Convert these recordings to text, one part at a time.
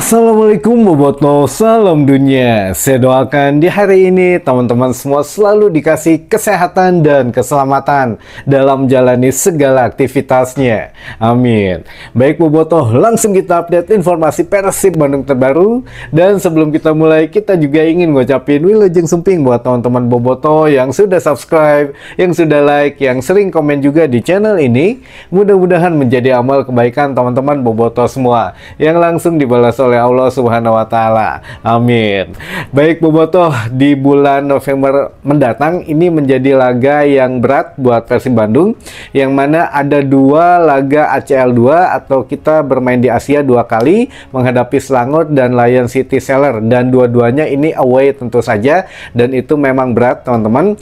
Assalamualaikum Boboto, salam dunia. Saya doakan di hari ini teman-teman semua selalu dikasih kesehatan dan keselamatan dalam menjalani segala aktivitasnya. Amin. Baik Boboto, langsung kita update informasi Persib Bandung terbaru. Dan sebelum kita mulai, kita juga ingin ngucapin wilujeng sumping buat teman-teman Boboto yang sudah subscribe, yang sudah like, yang sering komen juga di channel ini. Mudah-mudahan menjadi amal kebaikan teman-teman Boboto semua yang langsung dibalas oleh Allah Subhanahu wa Ta'ala. Amin. Baik Boboto, di bulan November mendatang ini menjadi laga yang berat buat Persib Bandung, yang mana ada dua laga ACL 2 atau kita bermain di Asia dua kali menghadapi Selangor dan Lion City Seller, dan dua-duanya ini away tentu saja, dan itu memang berat teman-teman.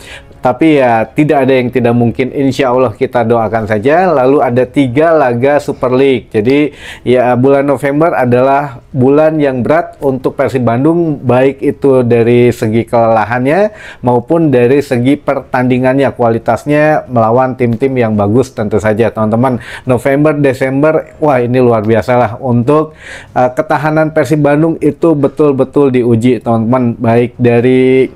Tapi ya tidak ada yang tidak mungkin, insya Allah kita doakan saja. Lalu ada 3 laga Super League. Jadi ya bulan November adalah bulan yang berat untuk Persib Bandung, baik itu dari segi kelelahannya maupun dari segi pertandingannya, kualitasnya melawan tim-tim yang bagus tentu saja teman-teman. November, Desember, wah ini luar biasa lah untuk ketahanan Persib Bandung itu betul-betul diuji teman-teman, baik dari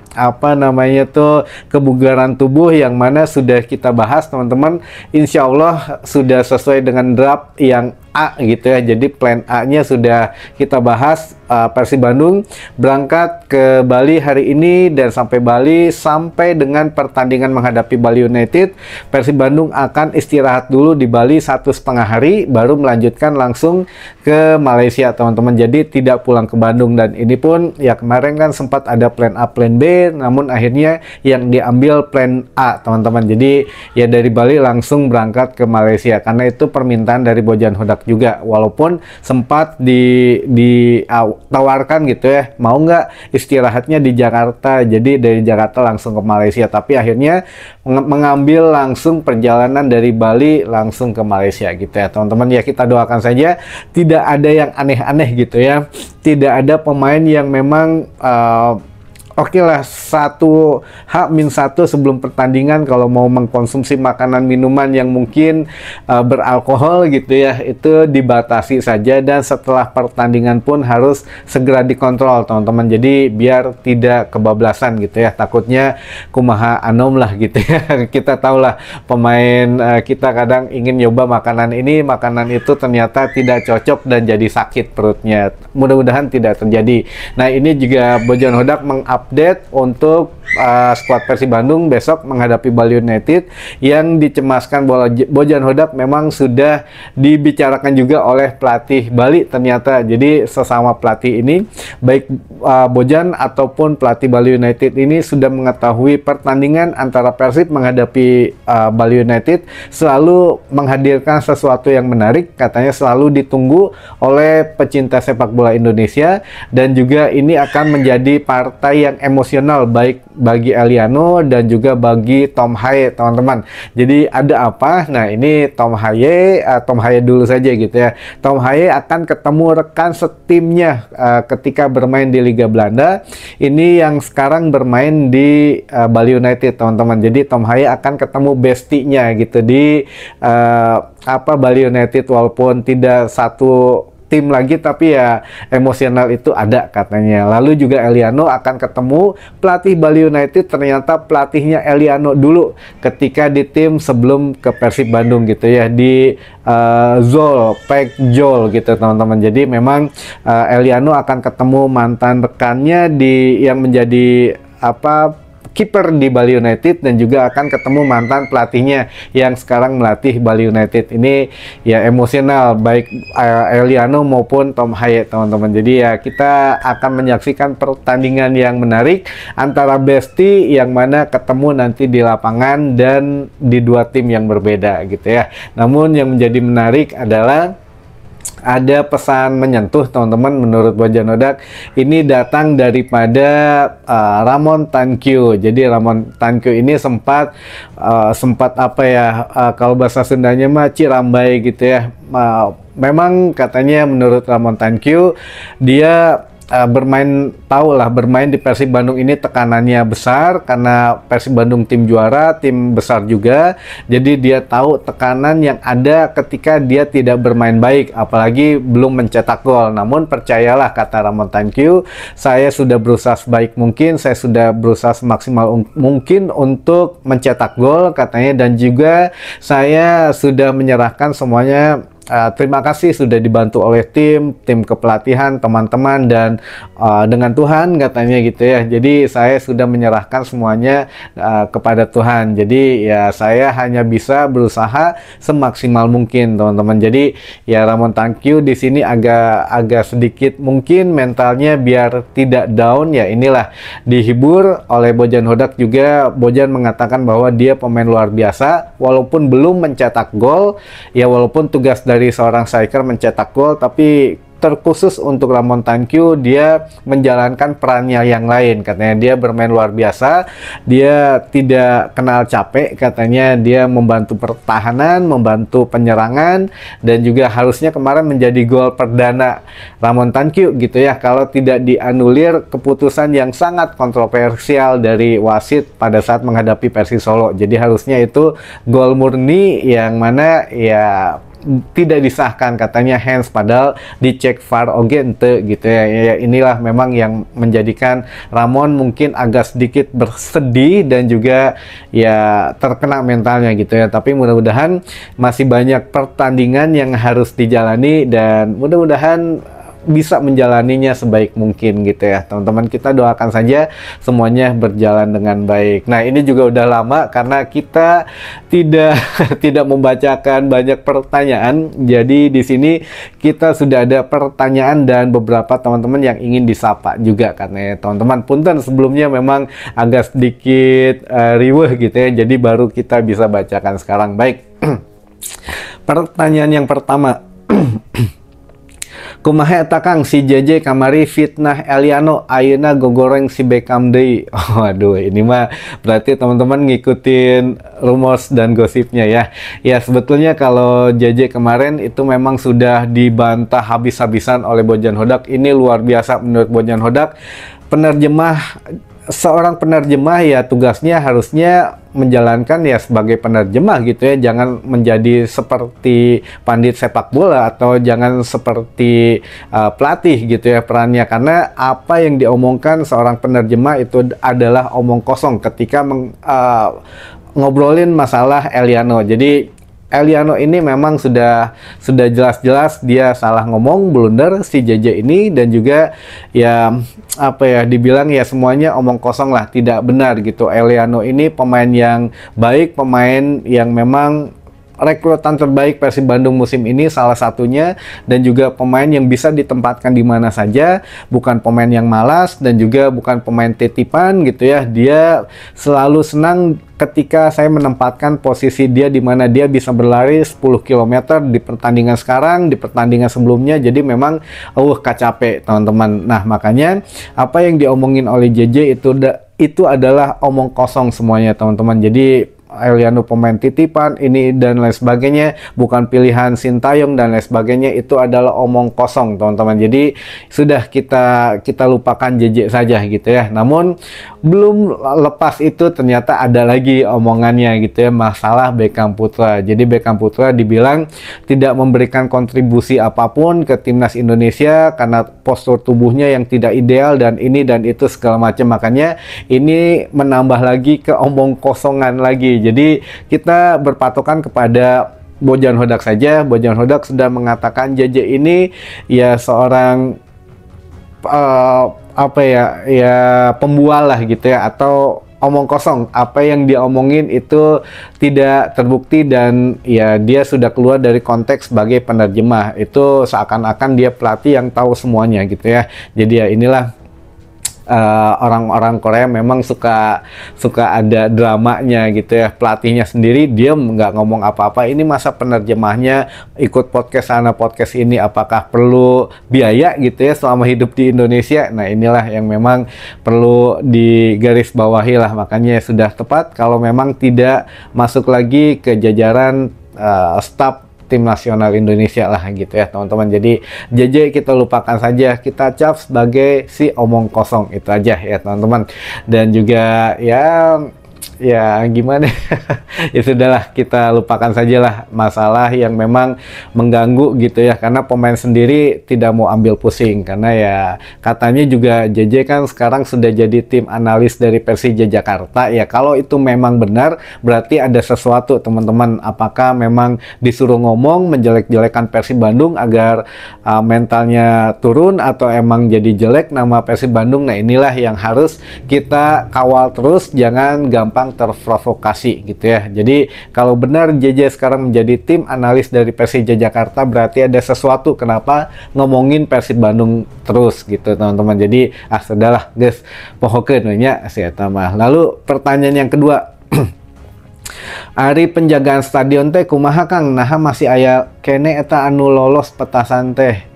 kebugaran tubuh yang mana sudah kita bahas teman-teman. Insya Allah sudah sesuai dengan draft yang A gitu ya. Jadi plan A-nya sudah kita bahas. Persib Bandung berangkat ke Bali hari ini dan sampai Bali sampai dengan pertandingan menghadapi Bali United. Persib Bandung akan istirahat dulu di Bali 1,5 hari baru melanjutkan langsung ke Malaysia teman-teman. Jadi tidak pulang ke Bandung, dan ini pun ya kemarin kan sempat ada plan A, plan B, namun akhirnya yang diambil plan A teman-teman. Jadi ya dari Bali langsung berangkat ke Malaysia karena itu permintaan dari Bojan Hodak juga, walaupun sempat tawarkan gitu ya, mau nggak istirahatnya di Jakarta, jadi dari Jakarta langsung ke Malaysia, tapi akhirnya mengambil langsung perjalanan dari Bali langsung ke Malaysia gitu ya teman-teman. Ya kita doakan saja tidak ada yang aneh-aneh gitu ya, tidak ada pemain yang memang oke lah, 1H-1 sebelum pertandingan kalau mau mengkonsumsi makanan minuman yang mungkin beralkohol gitu ya, itu dibatasi saja, dan setelah pertandingan pun harus segera dikontrol teman-teman. Jadi biar tidak kebablasan gitu ya, takutnya kumaha anom lah gitu ya. Kita tahu lah pemain kita kadang ingin nyoba makanan ini, makanan itu, ternyata tidak cocok dan jadi sakit perutnya. Mudah-mudahan tidak terjadi. Nah ini juga Bojan Hodak update untuk skuad Persib Bandung besok menghadapi Bali United, yang dicemaskan Bojan Hodak memang sudah dibicarakan juga oleh pelatih Bali ternyata. Jadi sesama pelatih ini, baik Bojan ataupun pelatih Bali United ini sudah mengetahui pertandingan antara Persib menghadapi Bali United selalu menghadirkan sesuatu yang menarik, katanya selalu ditunggu oleh pecinta sepak bola Indonesia, dan juga ini akan menjadi partai yang emosional baik bagi Eliano dan juga bagi Tom Haye teman-teman. Jadi ada apa? Nah ini Tom Haye dulu saja gitu ya. Tom Haye akan ketemu rekan setimnya ketika bermain di Liga Belanda. Ini yang sekarang bermain di Bali United teman-teman. Jadi Tom Haye akan ketemu bestinya gitu di Bali United, walaupun tidak satu tim lagi tapi ya emosional itu ada katanya. Lalu juga Eliano akan ketemu pelatih Bali United, ternyata pelatihnya Eliano dulu ketika di tim sebelum ke Persib Bandung gitu ya, di Pek Jol gitu teman-teman. Jadi memang Eliano akan ketemu mantan rekannya yang menjadi kiper di Bali United, dan juga akan ketemu mantan pelatihnya yang sekarang melatih Bali United. Ini ya emosional baik Eliano maupun Tom Haye teman-teman. Jadi ya kita akan menyaksikan pertandingan yang menarik antara besti yang mana ketemu nanti di lapangan dan di dua tim yang berbeda gitu ya. Namun yang menjadi menarik adalah ada pesan menyentuh teman-teman menurut Bojan Hodak. Ini datang daripada Ramon Tankyu. Jadi Ramon Tankyu ini sempat kalau bahasa Sundanya mah cirambai gitu ya. Memang katanya menurut Ramon Tankyu, dia bermain di Persib Bandung ini tekanannya besar karena Persib Bandung tim juara, tim besar juga. Jadi dia tahu tekanan yang ada ketika dia tidak bermain baik, apalagi belum mencetak gol. Namun percayalah, kata Ramon Tankyu, saya sudah berusaha sebaik mungkin, saya sudah berusaha semaksimal mungkin untuk mencetak gol katanya, dan juga saya sudah menyerahkan semuanya. Terima kasih sudah dibantu oleh tim kepelatihan, teman-teman, dan dengan Tuhan katanya gitu ya. Jadi saya sudah menyerahkan semuanya kepada Tuhan. Jadi ya saya hanya bisa berusaha semaksimal mungkin, teman-teman. Jadi ya Ramon Tankyu di sini agak sedikit mungkin mentalnya biar tidak down ya. Inilah dihibur oleh Bojan Hodak juga. Bojan mengatakan bahwa dia pemain luar biasa walaupun belum mencetak gol ya, walaupun tugas dari seorang striker mencetak gol, tapi terkhusus untuk Ramon Tankyu dia menjalankan perannya yang lain. Katanya dia bermain luar biasa, dia tidak kenal capek, katanya dia membantu pertahanan, membantu penyerangan, dan juga harusnya kemarin menjadi gol perdana Ramon Tankyu gitu ya, kalau tidak dianulir keputusan yang sangat kontroversial dari wasit pada saat menghadapi Persis Solo. Jadi harusnya itu gol murni yang mana ya tidak disahkan, katanya hands, padahal dicek VAR oge ente gitu ya. Ya inilah memang yang menjadikan Ramon mungkin agak sedikit bersedih dan juga ya terkena mentalnya gitu ya. Tapi mudah-mudahan masih banyak pertandingan yang harus dijalani dan mudah-mudahan bisa menjalaninya sebaik mungkin gitu ya, teman-teman. Kita doakan saja semuanya berjalan dengan baik. Nah, ini juga udah lama karena kita tidak membacakan banyak pertanyaan. Jadi di sini kita sudah ada pertanyaan dan beberapa teman-teman yang ingin disapa juga karena ya, teman-teman. Punten sebelumnya memang agak sedikit riweuh gitu ya. Jadi baru kita bisa bacakan sekarang. Baik. Pertanyaan yang pertama. Kumaha eta Kang si JJ kamari fitnah Eliano ayeuna gogoreng si Beckham deui. Oh, aduh, ini mah berarti teman-teman ngikutin rumors dan gosipnya ya. Ya sebetulnya kalau JJ kemarin itu memang sudah dibantah habis-habisan oleh Bojan Hodak. Ini luar biasa menurut Bojan Hodak. Seorang penerjemah ya tugasnya harusnya menjalankan ya sebagai penerjemah gitu ya, jangan menjadi seperti pandit sepak bola atau jangan seperti pelatih gitu ya perannya, karena apa yang diomongkan seorang penerjemah itu adalah omong kosong ketika ngobrolin masalah Eliano. Jadi Eliano ini memang sudah jelas-jelas dia salah ngomong, blunder si JJ ini, dan juga ya apa ya dibilang ya semuanya omong kosong lah, tidak benar gitu. Eliano ini pemain yang baik, pemain yang memang rekrutan terbaik Persib Bandung musim ini salah satunya, dan juga pemain yang bisa ditempatkan di mana saja, bukan pemain yang malas dan juga bukan pemain titipan gitu ya. Dia selalu senang ketika saya menempatkan posisi dia di mana dia bisa berlari 10 km di pertandingan sekarang, di pertandingan sebelumnya. Jadi memang kacape teman-teman. Nah, makanya apa yang diomongin oleh JJ itu adalah omong kosong semuanya teman-teman. Jadi Eliano pemain titipan ini dan lain sebagainya, bukan pilihan Sintayong dan lain sebagainya, itu adalah omong kosong teman-teman. Jadi sudah kita lupakan JJ saja gitu ya. Namun belum lepas itu ternyata ada lagi omongannya gitu ya, masalah Beckham Putra. Jadi Beckham Putra dibilang tidak memberikan kontribusi apapun ke timnas Indonesia karena postur tubuhnya yang tidak ideal dan ini dan itu segala macam. Makanya ini menambah lagi ke omong kosongan lagi. Jadi kita berpatokan kepada Bojan Hodak saja. Bojan Hodak sudah mengatakan JJ ini ya seorang pembual lah gitu ya, atau omong kosong. Apa yang dia omongin itu tidak terbukti dan ya dia sudah keluar dari konteks sebagai penerjemah. Itu seakan-akan dia pelatih yang tahu semuanya gitu ya. Jadi ya inilah orang-orang Korea memang suka ada dramanya gitu ya. Pelatihnya sendiri diam, nggak ngomong apa-apa. Ini masa penerjemahnya ikut podcast sana podcast ini, apakah perlu biaya gitu ya selama hidup di Indonesia? Nah, inilah yang memang perlu digarisbawahi lah. Makanya sudah tepat kalau memang tidak masuk lagi ke jajaran staf tim nasional Indonesia lah gitu ya teman-teman. Jadi JJ kita lupakan saja, kita cap sebagai si omong kosong itu aja ya teman-teman. Dan juga ya gimana ya sudahlah, kita lupakan sajalah masalah yang memang mengganggu gitu ya, karena pemain sendiri tidak mau ambil pusing, karena ya katanya juga JJ kan sekarang sudah jadi tim analis dari Persija Jakarta ya. Kalau itu memang benar berarti ada sesuatu teman-teman, apakah memang disuruh ngomong menjelek-jelekan Persib Bandung agar mentalnya turun, atau emang jadi jelek nama Persib Bandung. Nah inilah yang harus kita kawal terus, jangan gampang terprovokasi gitu ya. Jadi kalau benar JJ sekarang menjadi tim analis dari Persija Jakarta, berarti ada sesuatu kenapa ngomongin Persib Bandung terus gitu teman-teman. Jadi sudahlah guys, pohokeun nya sih eta mah. Lalu pertanyaan yang kedua, Ari penjagaan stadion teh kumaha Kang, nah masih aya kene eta anu lolos petasan teh.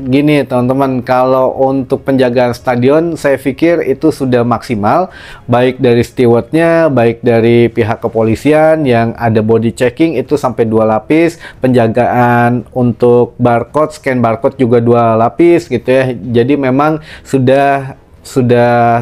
Gini teman-teman, kalau untuk penjagaan stadion saya pikir itu sudah maksimal, baik dari stewardnya, baik dari pihak kepolisian yang ada body checking itu sampai 2 lapis, penjagaan untuk barcode, scan barcode juga 2 lapis gitu ya. Jadi memang sudah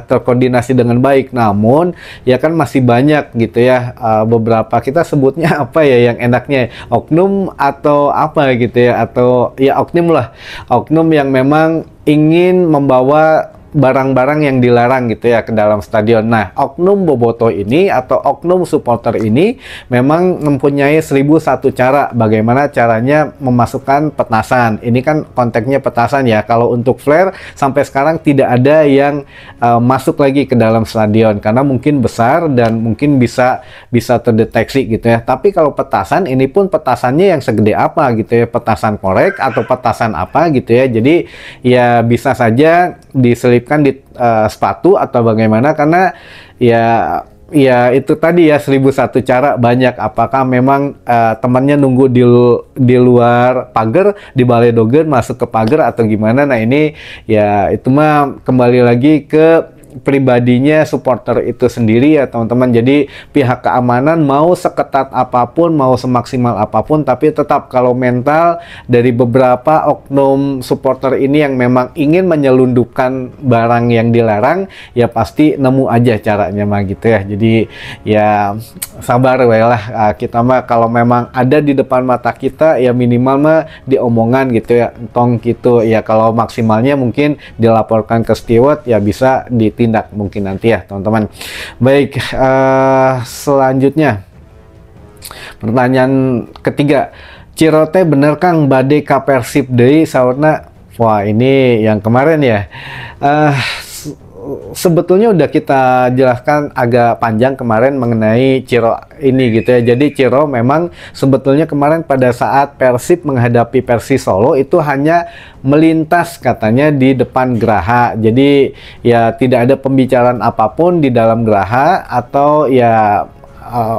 terkoordinasi dengan baik. Namun ya kan masih banyak gitu ya, beberapa kita sebutnya apa ya yang enaknya, oknum atau apa gitu ya, atau ya oknum lah, oknum yang memang ingin membawa barang-barang yang dilarang gitu ya ke dalam stadion. Nah, oknum bobotoh ini atau oknum supporter ini memang mempunyai 1001 cara bagaimana caranya memasukkan petasan. Ini kan konteksnya petasan ya. Kalau untuk flare sampai sekarang tidak ada yang masuk lagi ke dalam stadion karena mungkin besar dan mungkin bisa terdeteksi gitu ya. Tapi kalau petasan ini pun petasannya yang segede apa gitu ya, petasan korek atau petasan apa gitu ya. Jadi ya bisa saja diselipkan di sepatu atau bagaimana, karena ya itu tadi ya 1001 cara banyak. Apakah memang temannya nunggu di luar pagar, di baledogen masuk ke pagar atau gimana. Nah ini ya itu mah kembali lagi ke pribadinya supporter itu sendiri ya teman-teman. Jadi pihak keamanan mau seketat apapun, mau semaksimal apapun, tapi tetap kalau mental dari beberapa oknum supporter ini yang memang ingin menyelundupkan barang yang dilarang, ya pasti nemu aja caranya mah gitu ya. Jadi ya sabar we lah, kita mah kalau memang ada di depan mata kita ya minimal mah diomongan gitu ya, tong gitu ya. Kalau maksimalnya mungkin dilaporkan ke steward ya bisa ditindak mungkin nanti ya teman-teman. Baik, selanjutnya pertanyaan ketiga, Cirote bener Kang bade ka Persib deui saurna. Wah ini yang kemarin ya, sebetulnya udah kita jelaskan agak panjang kemarin mengenai Ciro ini gitu ya. Jadi Ciro memang sebetulnya kemarin pada saat Persib menghadapi Persis Solo itu hanya melintas katanya di depan geraha. Jadi ya tidak ada pembicaraan apapun di dalam geraha, atau ya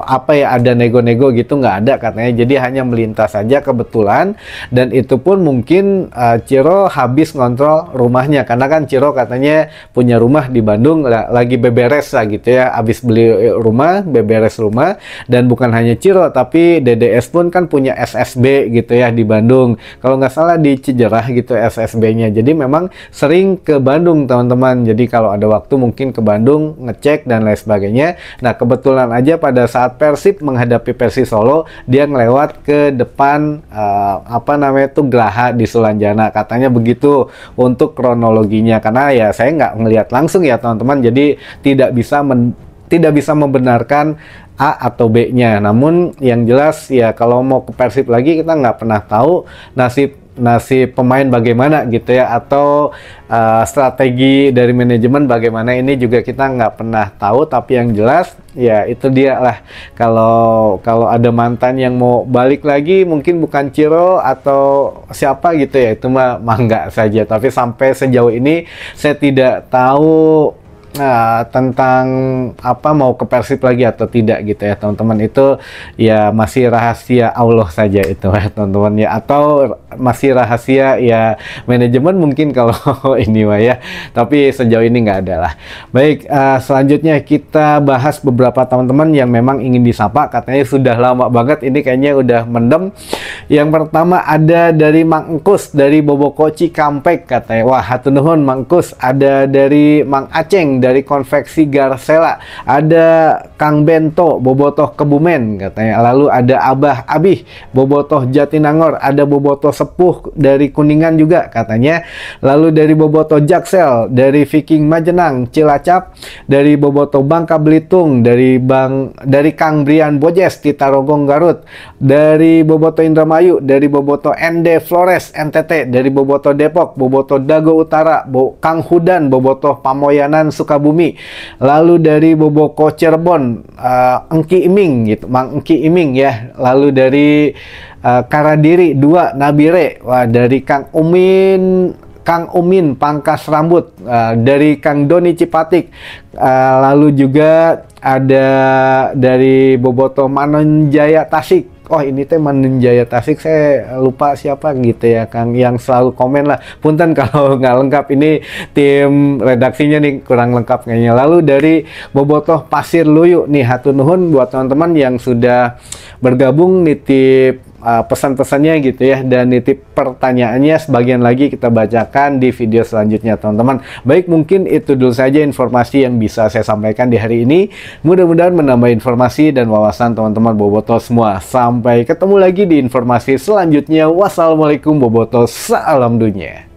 apa ya ada nego-nego gitu, nggak ada katanya. Jadi hanya melintas saja kebetulan, dan itu pun mungkin Ciro habis ngontrol rumahnya, karena kan Ciro katanya punya rumah di Bandung, lagi beberes lah gitu ya, habis beli rumah, beberes rumah. Dan bukan hanya Ciro, tapi DDS pun kan punya SSB gitu ya di Bandung, kalau nggak salah di Cijerah gitu SSB-nya. Jadi memang sering ke Bandung teman-teman, jadi kalau ada waktu mungkin ke Bandung ngecek dan lain sebagainya. Nah kebetulan aja pada saat Persib menghadapi Persis Solo, dia ngelewat ke depan apa namanya itu geraha di Sulanjana, katanya begitu untuk kronologinya. Karena ya saya nggak ngelihat langsung ya teman-teman, jadi tidak bisa membenarkan A atau B-nya. Namun yang jelas ya kalau mau ke Persib lagi kita nggak pernah tahu nasib pemain bagaimana gitu ya, atau strategi dari manajemen bagaimana, ini juga kita nggak pernah tahu. Tapi yang jelas ya itu dia lah, kalau ada mantan yang mau balik lagi mungkin bukan Ciro atau siapa gitu ya, itu mah nggak saja. Tapi sampai sejauh ini saya tidak tahu tentang apa mau ke Persib lagi atau tidak gitu ya teman-teman, itu ya masih rahasia Allah saja itu ya teman-teman ya, atau masih rahasia ya manajemen mungkin kalau ini mah ya, tapi sejauh ini nggak ada lah. Baik, selanjutnya kita bahas beberapa teman-teman yang memang ingin disapa, katanya sudah lama banget ini kayaknya udah mendem. Yang pertama ada dari Mang Engkus dari Boboko Cikampek, katanya wah hatur nuhun Mang Engkus. Ada dari Mang Aceng dari Konveksi Garsela, ada Kang Bento Bobotoh Kebumen katanya, lalu ada Abah Abih Bobotoh Jatinangor, ada Bobotoh Sepuh dari Kuningan juga katanya, lalu dari Bobotoh Jaksel, dari Viking Majenang Cilacap, dari Bobotoh Bangka Belitung, dari Kang Brian Bojes di Tarogong Garut, dari Bobotoh Indramayu, dari Bobotoh ND Flores NTT, dari Bobotoh Depok, Bobotoh Dago Utara, Kang Hudan Bobotoh Pamoyanan Sukabumi, lalu dari Boboko Cirebon Engki Iming gitu, Mang Engki Iming ya, lalu dari Karadiri 2 Nabire, wah dari Kang Umin Pangkas Rambut, dari Kang Doni Cipatik, lalu juga ada dari Bobotoh Manonjaya Tasik. Oh ini teh Manunjaya Tasik, saya lupa siapa gitu ya Kang yang selalu komen lah, punten kalau nggak lengkap, ini tim redaksinya nih kurang lengkap kayaknya. Lalu dari Bobotoh Pasir Luyu nih, hatur nuhun buat teman-teman yang sudah bergabung, nitip pesan-pesannya gitu ya, dan nitip pertanyaannya, sebagian lagi kita bacakan di video selanjutnya teman-teman. Baik, mungkin itu dulu saja informasi yang bisa saya sampaikan di hari ini, mudah-mudahan menambah informasi dan wawasan teman-teman Bobotoh semua. Sampai ketemu lagi di informasi selanjutnya. Wassalamualaikum Bobotoh, salam dunia.